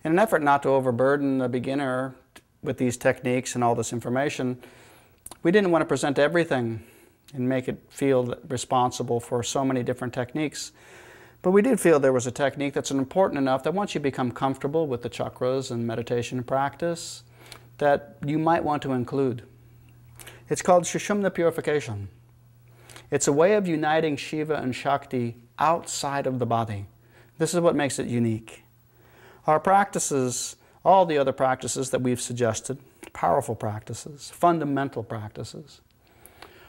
In an effort not to overburden the beginner with these techniques and all this information, we didn't want to present everything and make it feel responsible for so many different techniques. But we did feel there was a technique that's important enough that once you become comfortable with the chakras and meditation practice, that you might want to include. It's called Shushumna Purification. It's a way of uniting Shiva and Shakti outside of the body. This is what makes it unique. Our practices, all the other practices that we've suggested, powerful practices, fundamental practices,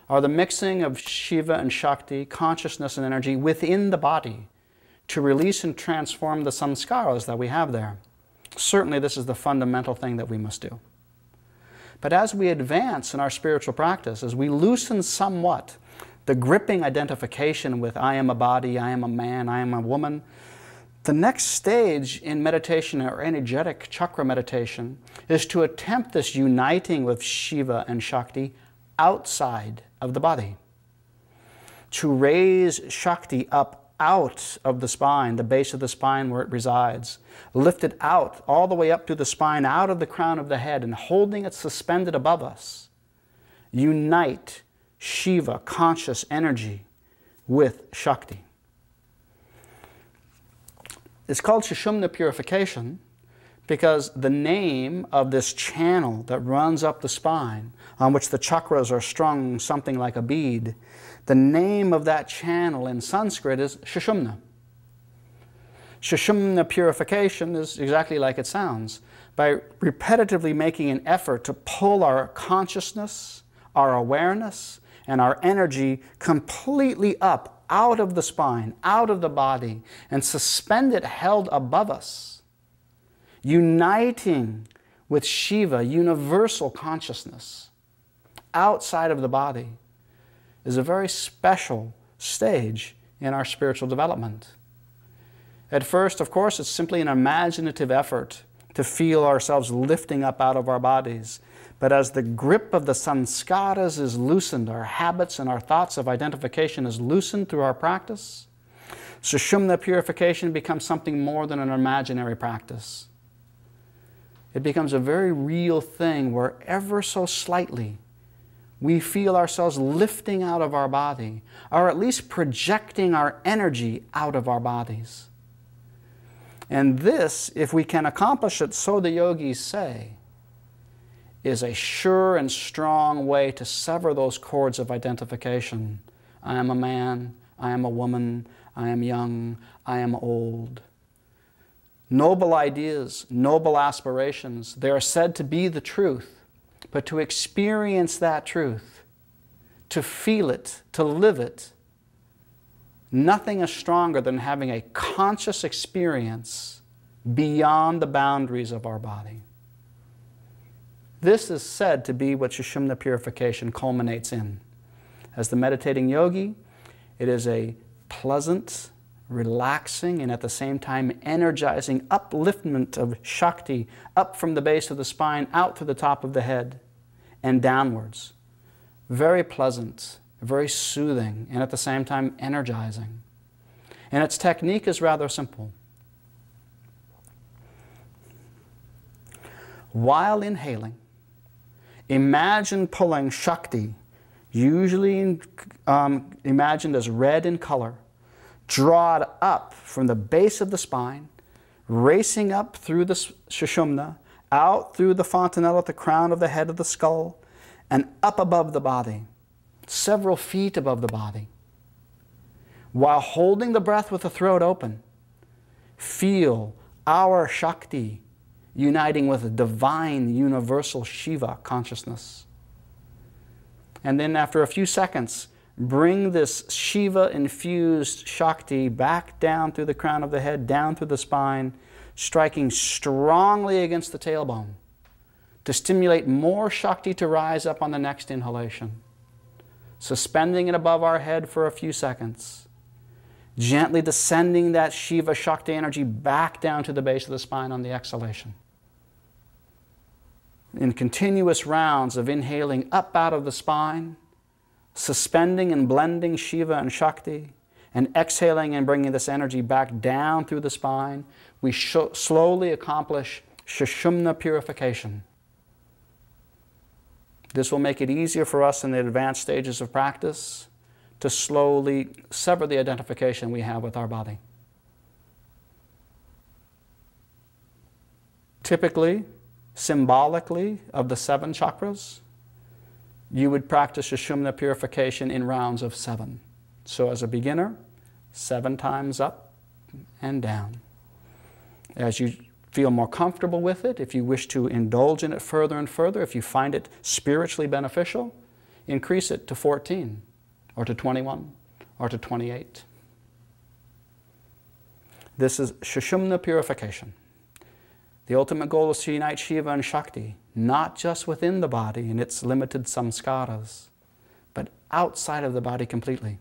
are the mixing of Shiva and Shakti, consciousness and energy within the body to release and transform the samskaras that we have there. Certainly this is the fundamental thing that we must do. But as we advance in our spiritual practice, as we loosen somewhat the gripping identification with I am a body, I am a man, I am a woman, the next stage in meditation or energetic chakra meditation is to attempt this uniting with Shiva and Shakti outside of the body. To raise Shakti up out of the spine, the base of the spine where it resides, lift it out all the way up to the spine, out of the crown of the head, and holding it suspended above us, unite Shiva, conscious energy, with Shakti. It's called Shushumna Purification because the name of this channel that runs up the spine, on which the chakras are strung something like a bead, the name of that channel in Sanskrit is Shushumna. Shushumna Purification is exactly like it sounds. By repetitively making an effort to pull our consciousness, our awareness, and our energy completely up out of the spine, out of the body, and suspend it held above us, uniting with Shiva, universal consciousness, outside of the body, is a very special stage in our spiritual development. At first, of course, it's simply an imaginative effort to feel ourselves lifting up out of our bodies. But as the grip of the sanskaras is loosened, our habits and our thoughts of identification is loosened through our practice, Sushumna Purification becomes something more than an imaginary practice. It becomes a very real thing where ever so slightly we feel ourselves lifting out of our body, or at least projecting our energy out of our bodies. And this, if we can accomplish it, so the yogis say, is a sure and strong way to sever those cords of identification. I am a man, I am a woman, I am young, I am old. Noble ideas, noble aspirations, they are said to be the truth, but to experience that truth, to feel it, to live it, nothing is stronger than having a conscious experience beyond the boundaries of our body. This is said to be what Shushumna Purification culminates in. As the meditating yogi, it is a pleasant, relaxing, and at the same time energizing upliftment of Shakti up from the base of the spine, out to the top of the head, and downwards. Very pleasant, very soothing, and at the same time energizing. And its technique is rather simple. While inhaling, imagine pulling Shakti, usually imagined as red in color, draw it up from the base of the spine, racing up through the Shushumna, out through the fontanelle at the crown of the head of the skull, and up above the body, several feet above the body. While holding the breath with the throat open, feel our Shakti uniting with a divine, universal Shiva consciousness. And then after a few seconds, bring this Shiva-infused Shakti back down through the crown of the head, down through the spine, striking strongly against the tailbone to stimulate more Shakti to rise up on the next inhalation. Suspending it above our head for a few seconds, gently descending that Shiva-Shakti energy back down to the base of the spine on the exhalation. In continuous rounds of inhaling up out of the spine, suspending and blending Shiva and Shakti, And exhaling and bringing this energy back down through the spine, we slowly accomplish Shushumna Purification. This will make it easier for us in the advanced stages of practice to slowly sever the identification we have with our body. Typically, symbolically, of the 7 chakras, you would practice Sushumna Purification in rounds of 7. So as a beginner, 7 times up and down. As you feel more comfortable with it, if you wish to indulge in it further and further, if you find it spiritually beneficial, increase it to 14, or to 21, or to 28. This is Sushumna Purification. The ultimate goal is to unite Shiva and Shakti, not just within the body and its limited samskaras, but outside of the body completely.